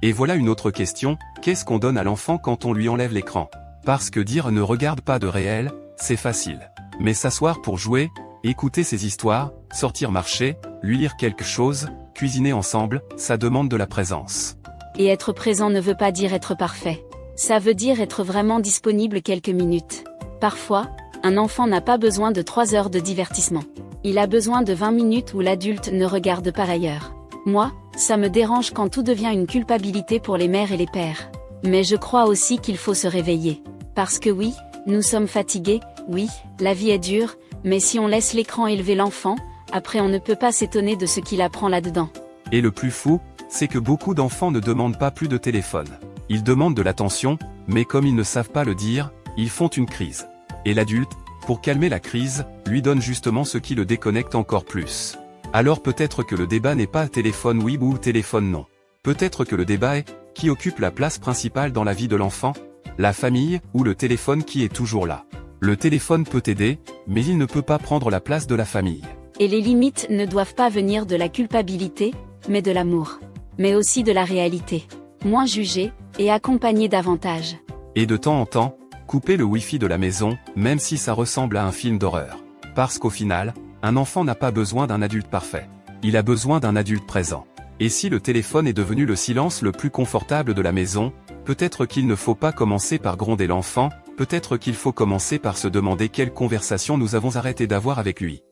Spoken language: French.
Et voilà une autre question, qu'est-ce qu'on donne à l'enfant quand on lui enlève l'écran? Parce que dire ne regarde pas de réel, c'est facile. Mais s'asseoir pour jouer, écouter ses histoires, sortir marcher, lui lire quelque chose, cuisiner ensemble, ça demande de la présence. Et être présent ne veut pas dire être parfait. Ça veut dire être vraiment disponible quelques minutes. Parfois, un enfant n'a pas besoin de 3 heures de divertissement. Il a besoin de 20 minutes où l'adulte ne regarde par ailleurs. Moi, ça me dérange quand tout devient une culpabilité pour les mères et les pères. Mais je crois aussi qu'il faut se réveiller. Parce que oui, nous sommes fatigués, oui, la vie est dure, mais si on laisse l'écran élever l'enfant, après on ne peut pas s'étonner de ce qu'il apprend là-dedans. Et le plus fou, c'est que beaucoup d'enfants ne demandent pas plus de téléphone. Ils demandent de l'attention, mais comme ils ne savent pas le dire, ils font une crise. Et l'adulte, pour calmer la crise, lui donne justement ce qui le déconnecte encore plus. Alors peut-être que le débat n'est pas téléphone oui ou téléphone non. Peut-être que le débat est, qui occupe la place principale dans la vie de l'enfant? La famille, ou le téléphone qui est toujours là? Le téléphone peut aider, mais il ne peut pas prendre la place de la famille. Et les limites ne doivent pas venir de la culpabilité, mais de l'amour. Mais aussi de la réalité. Moins juger, et accompagner davantage. Et de temps en temps, couper le Wi-Fi de la maison, même si ça ressemble à un film d'horreur. Parce qu'au final, un enfant n'a pas besoin d'un adulte parfait. Il a besoin d'un adulte présent. Et si le téléphone est devenu le silence le plus confortable de la maison, peut-être qu'il ne faut pas commencer par gronder l'enfant, peut-être qu'il faut commencer par se demander quelle conversation nous avons arrêté d'avoir avec lui.